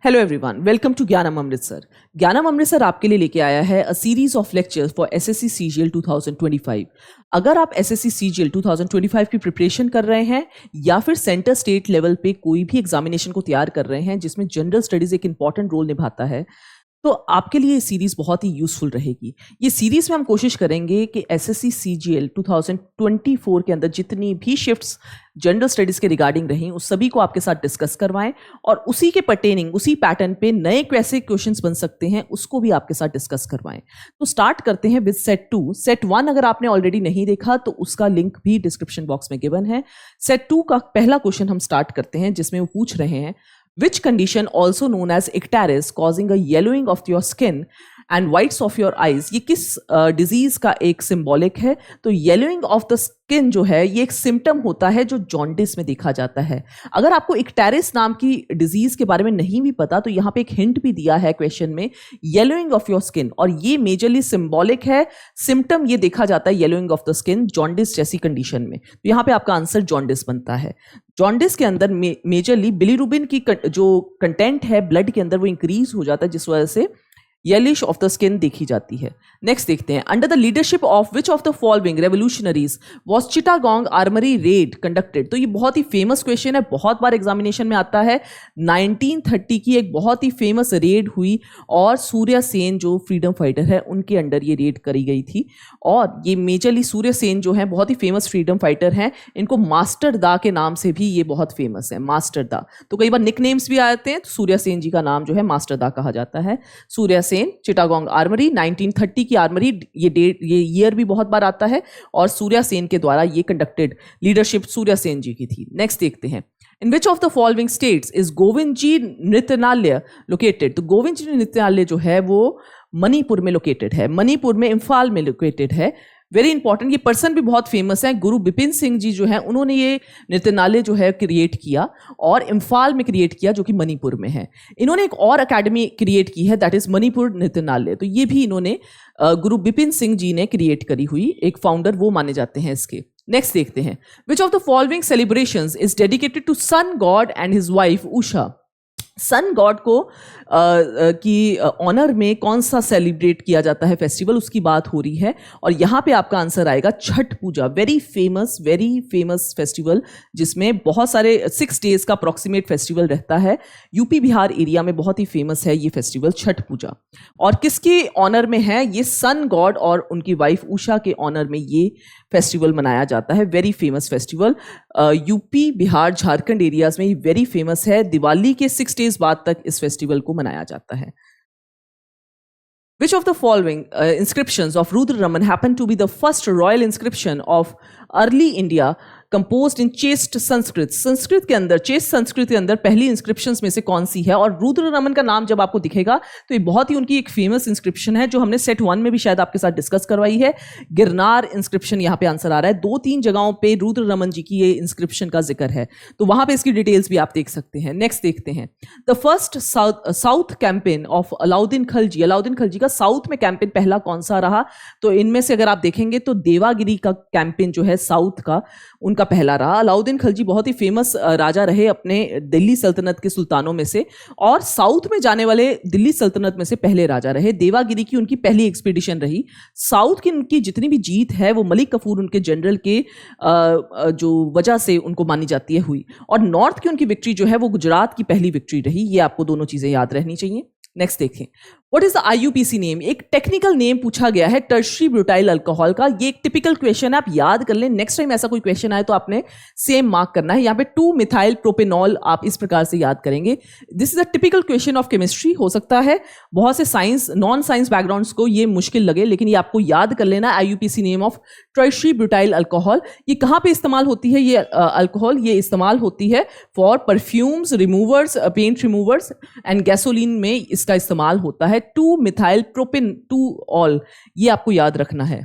Hello everyone, welcome to ज्ञानम अमृतसर। ज्ञानम अमृतसर आपके लिए लेके आया है a series of lectures for SSC CGL 2025। अगर आप एसएससी सीजीएल 2025 की प्रिपरेशन कर रहे हैं या फिर सेंटर स्टेट लेवल पे कोई भी एग्जामिनेशन को तैयार कर रहे हैं जिसमें जनरल स्टडीज एक इंपॉर्टेंट रोल निभाता है, तो आपके लिए ये सीरीज बहुत ही यूजफुल रहेगी। ये सीरीज में हम कोशिश करेंगे कि एसएससी सीजीएल 2024 के अंदर जितनी भी शिफ्ट्स जनरल स्टडीज के रिगार्डिंग रही उस सभी को आपके साथ डिस्कस करवाएं और उसी के पर्टेनिंग उसी पैटर्न पे नए कैसे क्वेश्चंस बन सकते हैं उसको भी आपके साथ डिस्कस करवाएं। तो स्टार्ट करते हैं विद सेट 2। सेट 1 अगर आपने ऑलरेडी नहीं देखा तो उसका लिंक भी डिस्क्रिप्शन बॉक्स में गिवन है। सेट 2 का पहला क्वेश्चन हम स्टार्ट करते हैं जिसमें वो पूछ रहे हैं which condition also known as icterus causing a yellowing of your skin and whites of your eyes, ये किस डिजीज का एक सिंबॉलिक है? तो येलोइंग ऑफ द स्किन जो है ये एक सिम्टम होता है जो जॉन्डिस में देखा जाता है। अगर आपको इक्टेरिस नाम की डिजीज के बारे में नहीं भी पता तो यहाँ पे एक हिंट भी दिया है क्वेश्चन में, येलोइंग ऑफ योर स्किन, और ये मेजरली सिंबॉलिक है। सिम्टम ये देखा जाता है yellowing of the skin jaundice जैसी कंडीशन में। तो यहाँ पे आपका आंसर जॉन्डिस बनता है। जॉन्डिस के अंदर मेजरली बिलीरुबिन की जो कंटेंट है ब्लड के अंदर वो इंक्रीज हो जाता है जिस वजह से येलिश ऑफ द स्किन देखी जाती है। नेक्स्ट देखते हैं, under the leadership of which of the following revolutionaries was Chittagong armoury raid conducted. तो ये बहुत ही फेमस क्वेश्चन है, बहुत बार एग्जामिनेशन में आता है। 1930 की एक बहुत ही फेमस रेड हुई और सूर्या सेन जो फ्रीडम फाइटर है उनके अंडर ये रेड करी गई थी। और ये मेजरली सूर्या सेन जो है बहुत ही फेमस फ्रीडम फाइटर हैं, इनको मास्टर दा के नाम से भी ये बहुत फेमस है, मास्टर दा। तो कई बार निकनेम्स भी आते हैं, तो सूर्या सेन जी का नाम जो है मास्टर दा कहा जाता है। सूर्या चिटागोंग आर्मरी 1930 की आर्मरी, ये डेट ये ईयर भी बहुत बार आता है और सूर्या सेन के द्वारा ये कंडक्टेड, लीडरशिप सूर्या सेन जी की थी। नेक्स्ट देखते हैं, in which of the following states is Govind ji Nrityanalaya located. तो गोविंद जी नृत्यनालय जो है वो मणिपुर में लोकेटेड है, मणिपुर में इम्फाल में लोकेटेड है। वेरी इंपॉर्टेंट, ये पर्सन भी बहुत फेमस है, गुरु बिपिन सिंह जी जो है उन्होंने ये नृत्यनालय जो है क्रिएट किया और इम्फाल में क्रिएट किया जो कि मणिपुर में है। इन्होंने एक और एकेडमी क्रिएट की है दैट इज मणिपुर नृत्यनालय। तो ये भी इन्होंने गुरु बिपिन सिंह जी ने क्रिएट करी हुई एक फाउंडर वो माने जाते हैं इसके। नेक्स्ट देखते हैं, which of the following celebrations is dedicated to sun god and his wife Usha. Sun god को की ऑनर में कौन सा सेलिब्रेट किया जाता है फेस्टिवल, उसकी बात हो रही है। और यहाँ पे आपका आंसर आएगा छठ पूजा। वेरी फेमस फेस्टिवल जिसमें बहुत सारे 6 डेज का अप्रॉक्सीमेट फेस्टिवल रहता है। यूपी बिहार एरिया में बहुत ही फेमस है ये फेस्टिवल छठ पूजा। और किसके ऑनर में है? ये सन गॉड और उनकी वाइफ उषा के ऑनर में ये फेस्टिवल मनाया जाता है। Very famous festival, UP Bihar Jharkhand areas में वेरी फेमस है। दिवाली के 6 डेज बाद तक इस फेस्टिवल को मनाया जाता है। Which of the following inscriptions of Rudra Raman happened to be the first royal inscription of early India composed in chaste Sanskrit? Sanskrit के अंदर, चेस्ट संस्कृत के अंदर पहली इंस्क्रिप्शंस में से कौन सी है? और रुद्र रमन का नाम जब आपको दिखेगा तो ये बहुत ही उनकी एक फेमस इंस्क्रिप्शन है जो हमने सेट 1 में भी शायद आपके साथ डिस्कस करवाई है। गिरनार इंस्क्रिप्शन यहाँ पे आंसर आ रहा है। 2-3 जगहों पे रुद्र रमन जी की ये इंस्क्रिप्शन का जिक्र है, तो वहां पे इसकी डिटेल्स भी आप देख सकते हैं। नेक्स्ट देखते हैं, the first south campaign of Alauddin Khalji. Alauddin Khalji का साउथ में कैंपेन पहला कौन सा रहा? तो इनमें से अगर आप देखेंगे तो देवागिरी का कैंपेन जो है साउथ का, उनका पहला रहा। अलाउद्दीन खलजी बहुत ही फेमस राजा रहे अपने दिल्ली सल्तनत के सुल्तानों में से, और साउथ में जाने वाले दिल्ली सल्तनत में से पहले राजा रहे। देवागिरी की उनकी पहली एक्सपीडिशन रही। साउथ की उनकी जितनी भी जीत है वो मलिक कफूर उनके जनरल के जो वजह से उनको मानी जाती है हुई। और नॉर्थ की उनकी विक्ट्री जो है वो गुजरात की पहली विक्ट्री रही। ये आपको दोनों चीजें याद रहनी चाहिए। नेक्स्ट देखें, what is the IUPAC name? एक टेक्निकल नेम पूछा गया है टर्शरी ब्यूटाइल अल्कोहल का। ये एक टिपिकल क्वेश्चन है, आप याद कर लें। नेक्स्ट टाइम ऐसा कोई क्वेश्चन आए तो आपने सेम मार्क करना है। यहाँ पे 2 मिथाइल प्रोपेनॉल आप इस प्रकार से याद करेंगे। This is a typical question of chemistry. हो सकता है बहुत से साइंस नॉन साइंस बैकग्राउंड्स को ये मुश्किल लगे, लेकिन ये आपको याद कर लेना। IUPAC name of tertiary butyl alcohol. ये कहाँ पे इस्तेमाल होती है? ये अल्कोहल ये इस्तेमाल होती है for perfumes, removers, paint removers and gasoline में इसका इस्तेमाल होता है। 2 मिथाइल प्रोपेन 2 ऑल, ये आपको याद रखना है।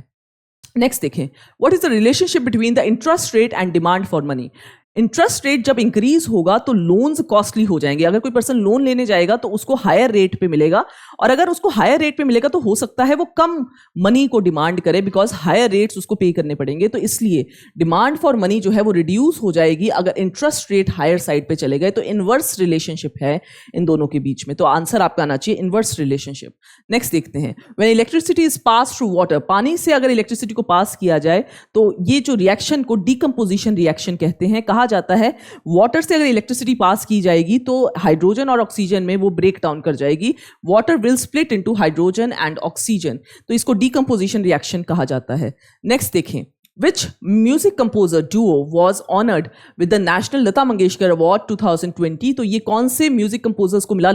नेक्स्ट देखें, what is the relationship between the interest rate and demand for money? Interest rate जब इंक्रीज होगा तो लोन्स कॉस्टली हो जाएंगे। अगर कोई पर्सन लोन लेने जाएगा तो उसको हायर रेट पे मिलेगा, और अगर उसको हायर रेट पे मिलेगा तो हो सकता है वो कम मनी को डिमांड करे, बिकॉज हायर रेट्स उसको पे करने पड़ेंगे। तो इसलिए डिमांड फॉर मनी जो है वो रिड्यूस हो जाएगी अगर इंटरेस्ट रेट हायर साइड पे चले गए। तो इनवर्स रिलेशनशिप है इन दोनों के बीच में। तो आंसर आपका आना चाहिए इनवर्स रिलेशनशिप। नेक्स्ट देखते हैं, when electricity is pass through water, पानी से अगर इलेक्ट्रिसिटी को पास किया जाए तो ये जो रिएक्शन को डीकंपोजिशन रिएक्शन कहते हैं। कहा जाता है वाटर से अगर इलेक्ट्रिसिटी पास की जाएगी तो हाइड्रोजन और ऑक्सीजन में वो ब्रेक डाउन कर जाएगी। Water will split into hydrogen and oxygen, तो इसको डीकंपोजिशन रिएक्शन कहा जाता है। नेक्स्ट देखें, Which music composer duo was honored with the National Lata Mangeshkar Award 2020? तो ये कौन से म्यूजिक कंपोजर्स को मिला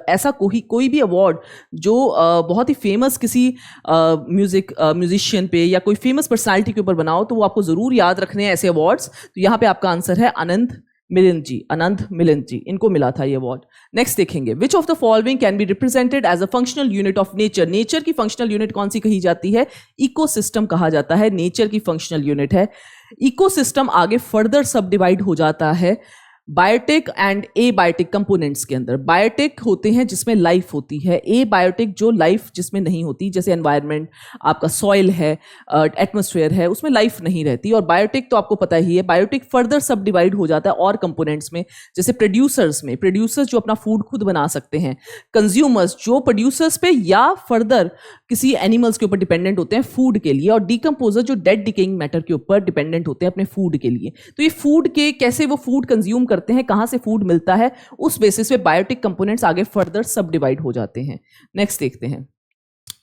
ऐसा कोई भी अवार्ड जो बहुत ही फेमस किसी म्यूजिशियन पे या कोई फेमस पर्सनालिटी के ऊपर बनाओ, तो वो आपको जरूर याद रखने हैं ऐसे अवार्ड्स। तो यहाँ पे आपका आंसर है आनंद मिलिंद जी, इनको मिला था ये अवार्ड। नेक्स्ट देखेंगे, which of the following can be represented as a functional unit of nature? Nature की फंक्शनल यूनिट कौन सी कही जाती है? इकोसिस्टम कहा जाता है, नेचर की फंक्शनल यूनिट है। इकोसिस्टम आगे फर्दर सब डिवाइड हो जाता है biotic and abiotic components के अंदर। बायोटिक होते हैं जिसमें लाइफ होती है, ए बायोटिक जो लाइफ जिसमें नहीं होती, जैसे एनवायरनमेंट, आपका सॉइल है, एटमॉस्फेयर है, उसमें लाइफ नहीं रहती। और बायोटिक तो आपको पता ही है, बायोटिक फर्दर सब डिवाइड हो जाता है और कंपोनेंट्स में, जैसे प्रोड्यूसर्स में, प्रोड्यूसर्स जो अपना फूड खुद बना सकते हैं, कंज्यूमर्स जो प्रोड्यूसर्स पे या फर्दर किसी एनिमल्स के ऊपर डिपेंडेंट होते हैं फूड के लिए, और डीकंपोजर जो डेड डिकेइंग मैटर के ऊपर डिपेंडेंट होते हैं अपने फूड के लिए। तो ये फूड के कैसे वो फूड कंज्यूम करते हैं, कहां से फूड मिलता है, उस बेसिस पे बायोटिक कंपोनेंट्स आगे फर्दर सब डिवाइड हो जाते हैं। नेक्स्ट देखते हैं,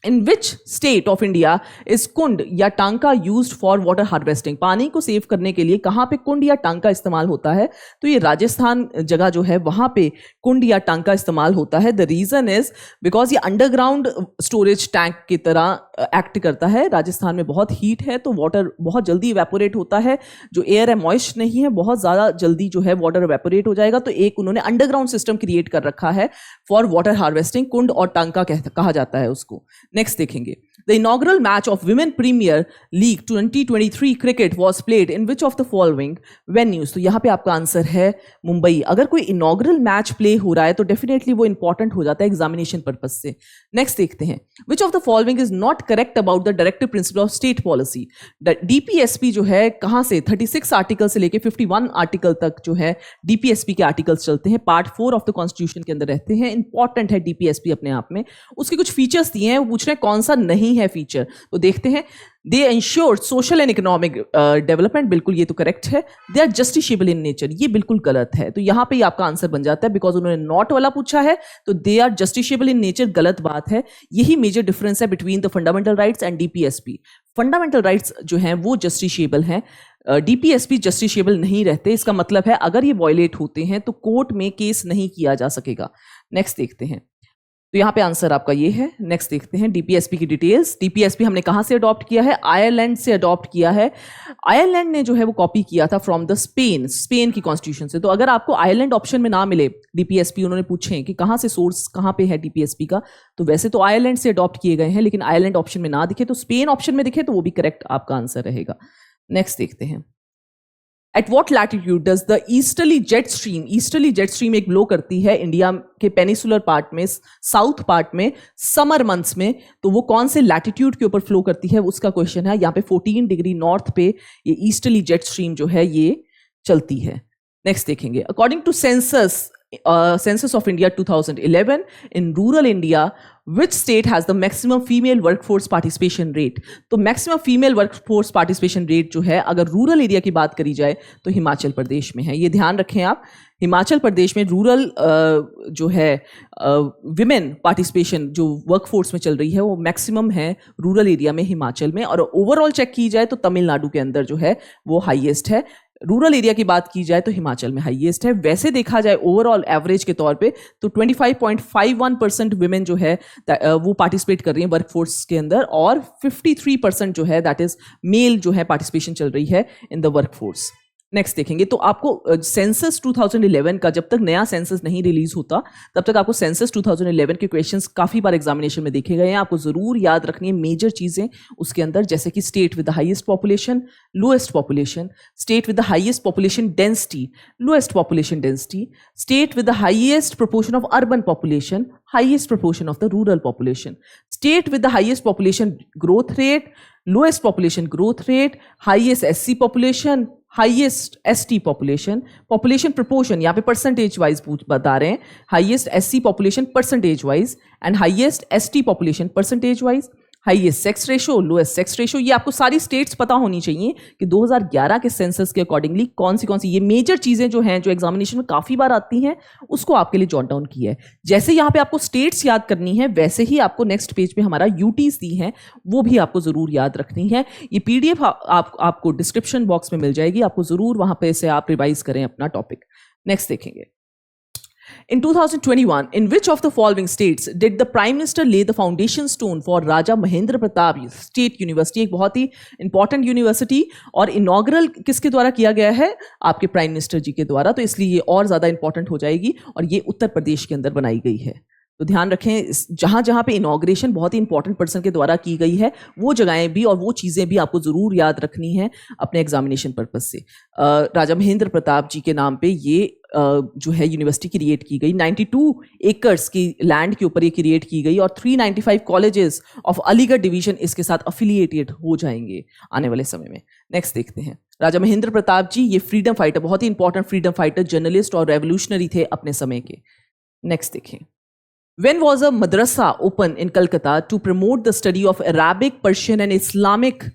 in which state of India is kund या tanka used for water harvesting? पानी को सेव करने के लिए कहां पे कुंड या टांका इस्तेमाल होता है? तो ये राजस्थान जगह जो है वहां पे कुंड या टांका इस्तेमाल होता है। द रीजन इज बिकॉज ये अंडरग्राउंड स्टोरेज टैंक की तरह एक्ट करता है। राजस्थान में बहुत हीट है तो वाटर बहुत जल्दी इवेपोरेट होता है, जो एयर है मॉइस्ट नहीं है, बहुत ज्यादा जल्दी जो है वाटर इवेपोरेट हो जाएगा। तो एक उन्होंने अंडरग्राउंड सिस्टम क्रिएट कर रखा है फॉर वाटर हार्वेस्टिंग, कुंड और टांका कहा जाता है उसको। नेक्स्ट देखेंगे, the inaugural match of women premiere league 2023 cricket was played in which of the following venues? तो यहां पे आपका आंसर है मुंबई। अगर कोई इनॉग्रल मैच प्ले हो रहा है तो डेफिनेटली वो इंपॉर्टेंट हो जाता है एग्जामिनेशन पर्पज से। नेक्स्ट देखते हैं, which of the following is not correct about the directive principle of state policy? DPSP जो है कहां से 36 आर्टिकल से लेके 51 आर्टिकल तक जो है डीपीएसपी के आर्टिकल्स चलते हैं, पार्ट 4 ऑफ द कॉन्स्टिट्यूशन के अंदर रहते हैं। इंपॉर्टेंट है डीपीएसपी अपने आप में। उसके कुछ फीचर्स दिए हैं, वो पूछ रहे हैं कौन सा नहीं है फीचर, तो देखते हैं। They ensure social and economic development, बिल्कुल ये तो करेक्ट है। They are justiciable in nature, ये बिल्कुल गलत है। तो यहां पे ही आपका आंसर बन जाता है, बिकॉज उन्होंने नॉट वाला पूछा है, तो they are justiciable in nature गलत बात है। यही मेजर डिफरेंस है between the fundamental rights and DPSP. Fundamental rights जो हैं वो जस्टिशिएबल हैं, डीपीएसपी जस्टिशिएबल नहीं रहते। इसका मतलब है अगर ये वायलेट होते हैं तो कोर्ट में केस नहीं किया जा सकेगा। नेक्स्ट देखते हैं, तो यहां पे आंसर आपका ये है। नेक्स्ट देखते हैं डीपीएसपी की डिटेल्स। डीपीएसपी हमने कहां से अडॉप्ट किया है? आयरलैंड से अडॉप्ट किया है। आयरलैंड ने जो है वो कॉपी किया था फ्रॉम द स्पेन की कॉन्स्टिट्यूशन से। तो अगर आपको आयरलैंड ऑप्शन में ना मिले डीपीएसपी, उन्होंने पूछे कि कहां से सोर्स कहां पे है डीपीएसपी का, तो वैसे तो आयरलैंड से अडॉप्ट किए गए हैं, लेकिन आयरलैंड ऑप्शन में ना दिखे तो स्पेन ऑप्शन में दिखे तो वो भी करेक्ट आपका आंसर रहेगा। नेक्स्ट देखते हैं, at what latitude does the easterly jet stream एक ब्लो करती है इंडिया के पेनिसुलर पार्ट में, साउथ पार्ट में, समर मंथ्स में? तो वो कौन से लैटिट्यूड के ऊपर फ्लो करती है उसका क्वेश्चन है। यहाँ पे 14 डिग्री नॉर्थ पे ये ईस्टर्ली जेट स्ट्रीम जो है ये चलती है। नेक्स्ट देखेंगे, according to census of India 2011 in rural India which state has the maximum female workforce participation rate? तो maximum female workforce participation rate जो है अगर रूरल एरिया की बात करी जाए तो हिमाचल प्रदेश में है। ये ध्यान रखें आप, हिमाचल प्रदेश में रूरल जो है विमेन पार्टिसिपेशन जो वर्कफोर्स में चल रही है वो मैक्सिमम है रूरल एरिया में हिमाचल में, और ओवरऑल चेक की जाए तो तमिलनाडु के अंदर जो है वो हाईएस्ट है। रूरल एरिया की बात की जाए तो हिमाचल में हाईएस्ट है। वैसे देखा जाए ओवरऑल एवरेज के तौर पे तो 25.51% विमेन जो है वो पार्टिसिपेट कर रही हैं वर्कफोर्स के अंदर, और 53% जो है दैट इज मेल जो है पार्टिसिपेशन चल रही है इन द वर्कफोर्स। नेक्स्ट देखेंगे तो आपको सेंसस 2011 का, जब तक नया सेंसस नहीं रिलीज होता तब तक आपको सेंसस 2011 के क्वेश्चंस काफी बार एग्जामिनेशन में देखे गए हैं। आपको जरूर याद रखनी है मेजर चीजें उसके अंदर, जैसे कि state with the highest population, lowest population, state with the highest population density, lowest population density, state with the highest proportion of urban population, highest proportion of the rural population, state with the highest population growth rate, lowest population growth rate, highest SC population, highest ST population, population proportion यहाँ पे percentage wise बता रहे हैं, highest SC population percentage wise and highest ST population percentage wise, highest sex ratio, lowest sex ratio. ये आपको सारी states पता होनी चाहिए कि 2011 के सेंसस के अकॉर्डिंगली कौन सी ये मेजर चीजें जो हैं, जो एग्जामिनेशन में काफी बार आती हैं, उसको आपके लिए जॉट डाउन किया है। जैसे यहाँ पे आपको स्टेट्स याद करनी है, वैसे ही आपको नेक्स्ट पेज पे हमारा यूटीज दी हैं, वो भी आपको जरूर याद रखनी है। ये पीडीएफ आपको डिस्क्रिप्शन बॉक्स में मिल जाएगी, आपको जरूर वहां पे से आप रिवाइज करें अपना टॉपिक। नेक्स्ट देखेंगे, in 2021, in which of the following states did the Prime Minister lay the foundation stone for Raja Mahendra Pratap State University? एक बहुत ही इंपॉर्टेंट यूनिवर्सिटी, और इनॉग्रल किसके द्वारा किया गया है? आपके प्राइम मिनिस्टर जी के द्वारा, तो इसलिए ये और ज्यादा इंपॉर्टेंट हो जाएगी, और ये उत्तर प्रदेश के अंदर बनाई गई है। तो ध्यान रखें, जहां जहां पे इनॉग्रेशन बहुत ही इंपॉर्टेंट पर्सन के द्वारा की गई है, वो जगहें भी और वो चीजें भी आपको जरूर याद रखनी है अपने एग्जामिनेशन पर्पज से। राजा महेंद्र प्रताप जी के नाम पे ये जो है यूनिवर्सिटी क्रिएट की गई, 92 एकर्स की लैंड के ऊपर ये क्रिएट की गई, और 395 कॉलेजेस ऑफ अलीगढ़ डिवीजन इसके साथ अफिलिएटेड हो जाएंगे आने वाले समय में। नेक्स्ट देखते हैं, राजा महेंद्र प्रताप जी ये फ्रीडम फाइटर, बहुत ही इंपॉर्टेंट फ्रीडम फाइटर, जर्नलिस्ट और रेवोल्यूशनरी थे अपने समय के। नेक्स्ट देखें, when was a madrasa open in Calcutta to promote the study of Arabic, Persian and Islamic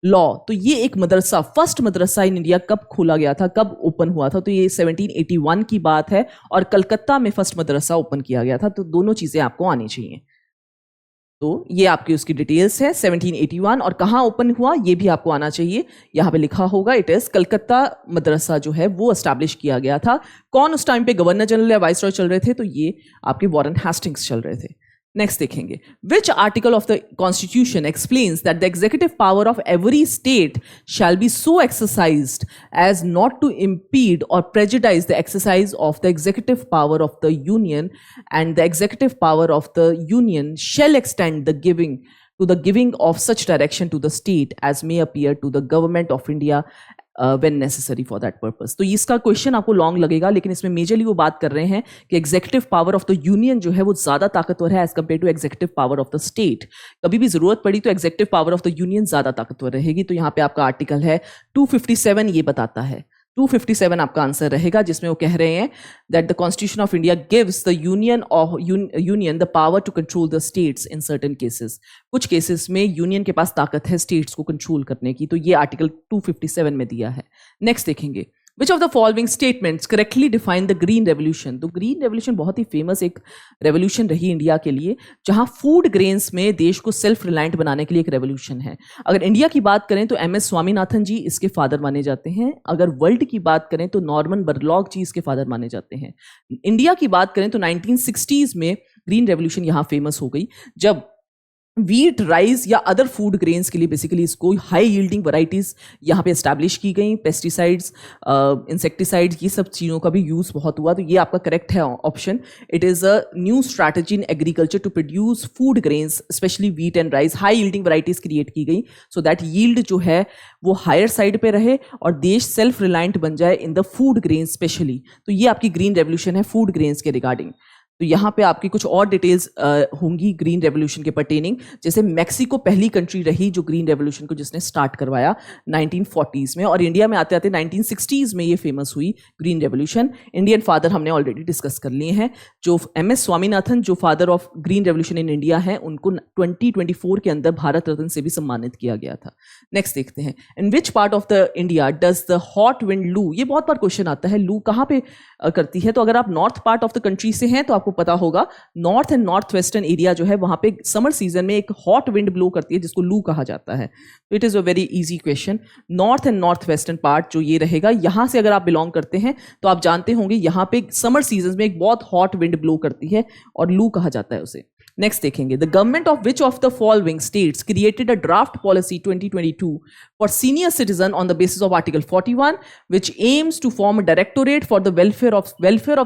law? तो ये एक मदरसा, फर्स्ट मदरसा इन इंडिया कब खोला गया था, कब ओपन हुआ था? तो ये 1781 की बात है, और कलकत्ता में फर्स्ट मदरसा ओपन किया गया था। तो दोनों चीजें आपको आनी चाहिए। तो ये आपकी उसकी डिटेल्स है, 1781, और कहाँ ओपन हुआ ये भी आपको आना चाहिए। यहाँ पे लिखा होगा, इट इज कलकत्ता मदरसा जो है वो एस्टैब्लिश किया गया था। कौन उस टाइम पे गवर्नर जनरल या वाइसरॉय चल रहे थे? तो ये आपके वॉरेन हेस्टिंग्स चल रहे थे। नेक्स्ट देखेंगे, which article of the constitution explains that the executive power of every state shall be so exercised as not to impede और prejudice the exercise of the executive power of the union, and the executive power of the union shall extend the giving of such direction to the state as may appear to the government of India when necessary for that purpose। तो इसका question आपको long लगेगा, लेकिन इसमें majorly वो बात कर रहे हैं कि executive power of the union जो है वो ज्यादा ताकतवर है as compare to executive power of the state. कभी भी जरूरत पड़ी तो executive power of the union ज्यादा ताकतवर रहेगी। तो यहाँ पे आपका आर्टिकल है 257, ये बताता है, 257 आपका आंसर रहेगा, जिसमें वो कह रहे हैं that the constitution of India gives the union the power to control the states in certain cases. कुछ केसेस में यूनियन के पास ताकत है स्टेट्स को कंट्रोल करने की, तो ये आर्टिकल 257 में दिया है। नेक्स्ट देखेंगे, Which of the following statements correctly define the Green Revolution? तो ग्रीन रेवोल्यूशन बहुत ही फेमस एक रेवोल्यूशन रही इंडिया के लिए, जहां फूड ग्रेन्स में देश को सेल्फ रिलायंट बनाने के लिए एक रेवोल्यूशन है। अगर इंडिया की बात करें तो MS स्वामीनाथन जी इसके फादर माने जाते हैं। अगर वर्ल्ड की बात करें तो नॉर्मन बरलॉग जी इसके फादर माने जाते हैं। इंडिया की बात करें तो 1960s में ग्रीन रेवोल्यूशन यहाँ फेमस हो गई, जब वीट, राइस या अदर फूड ग्रेन्स के लिए बेसिकली इसको हाई यील्डिंग वैरायटीज यहाँ पे एस्टैब्लिश की गई। पेस्टिसाइड्स, इंसेक्टिसाइड्स, ये सब चीज़ों का भी यूज़ बहुत हुआ। तो ये आपका करेक्ट है option. It is a new strategy in agriculture to produce food grains, especially wheat and rice. High yielding varieties create की गई सो दैट यील्ड जो है वो हायर साइड पे रहे और देश सेल्फ रिलायंट बन जाए in the food grains specially. तो ये आपकी ग्रीन रेवोल्यूशन है फूड ग्रेन्स के रिगार्डिंग। तो यहाँ पे आपकी कुछ और डिटेल्स होंगी ग्रीन रेवोल्यूशन के पर्टेनिंग। जैसे मैक्सिको पहली कंट्री रही जो ग्रीन रेवोल्यूशन को जिसने स्टार्ट करवाया 1940s में, और इंडिया में आते आते 1960s में ये फेमस हुई ग्रीन रेवोल्यूशन। इंडियन फादर हमने ऑलरेडी डिस्कस कर लिए हैं, जो MS स्वामीनाथन जो father of green revolution in India हैं, उनको 2024 के अंदर भारत रत्न से भी सम्मानित किया गया था। नेक्स्ट देखते हैं, in which part of the India does the hot wind loo, ये बहुत बार क्वेश्चन आता है, लू कहाँ पे करती है? तो अगर आप north part of the country से हैं तो आपको पता होगा north and north western area जो है वहां पे समर सीजन में एक हॉट विंड ब्लो करती है जिसको लू कहा जाता है। तो it is a very easy question. North and north western part जो ये रहेगा, यहां से अगर आप बिलोंग करते हैं तो आप जानते होंगे यहाँ पे समर सीजन में एक बहुत हॉट विंड ब्लो करती है और लू कहा जाता है उसे। नेक्स्ट देखेंगे, the government of which of the following states created a draft policy 2022 for senior citizen on the basis of article 41 which aims to form directorate for the welfare of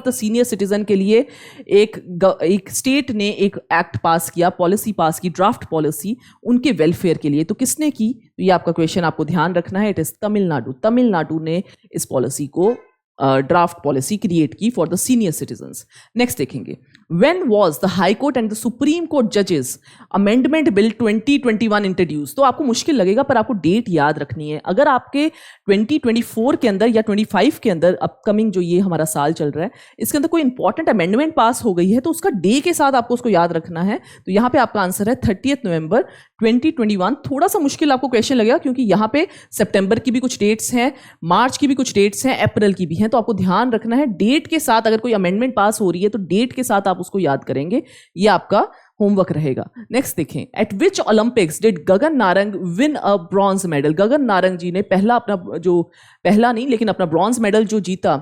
the senior citizen के लिए एक state ने एक act पास किया, policy पास की, draft policy उनके welfare के लिए। तो किसने की? तो ये आपका क्वेश्चन आपको ध्यान रखना है, इट इज तमिलनाडु। तमिलनाडु ने इस पॉलिसी को ड्राफ्ट पॉलिसी क्रिएट की for the senior citizens. Next देखेंगे, when was the high court and the supreme court जजेस अमेंडमेंट बिल 2021 इंट्रोड्यूस? तो आपको मुश्किल लगेगा पर आपको डेट याद रखनी है। अगर आपके 2024 के अंदर या 25 के अंदर, अपकमिंग जो ये हमारा साल चल रहा है, इसके अंदर कोई इंपॉर्टेंट अमेंडमेंट पास हो गई है तो उसका डे के साथ आपको उसको याद रखना है। तो यहाँ पे आपका आंसर है 30 नवंबर 2021। थोड़ा सा मुश्किल आपको क्वेश्चन लगेगा क्योंकि यहाँ पे सितंबर की भी कुछ डेट्स हैं, मार्च की भी कुछ डेट्स हैं, अप्रैल की भी हैं। तो आपको ध्यान रखना है डेट के साथ, अगर कोई अमेंडमेंट पास हो रही है तो डेट के साथ आप उसको याद करेंगे। ये आपका होमवर्क रहेगा। नेक्स्ट देखें, at which Olympics did Gagan Narang win a bronze medal? Gagan Narang ji ने अपना ब्रॉन्ज मेडल जो जीता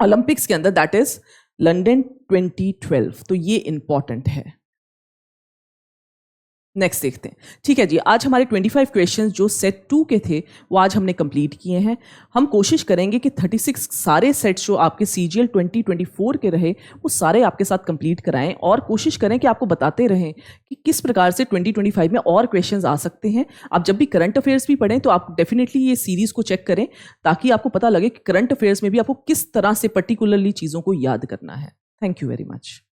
ओलंपिक्स के अंदर, दैट इज लंदन 2012। तो ये इंपॉर्टेंट है। नेक्स्ट देखते हैं। ठीक है जी, आज हमारे 25 क्वेश्चंस जो सेट 2 के थे वो आज हमने कंप्लीट किए हैं। हम कोशिश करेंगे कि 36 सारे सेट्स जो आपके CGL 2024 के रहे वो सारे आपके साथ कंप्लीट कराएं और कोशिश करें कि आपको बताते रहें कि किस प्रकार से 2025 में और क्वेश्चंस आ सकते हैं। आप जब भी करंट अफेयर्स भी पढ़ें तो आप डेफिनेटली ये सीरीज़ को चेक करें ताकि आपको पता लगे कि करंट अफेयर्स में भी आपको किस तरह से पर्टिकुलरली चीज़ों को याद करना है। Thank you very much.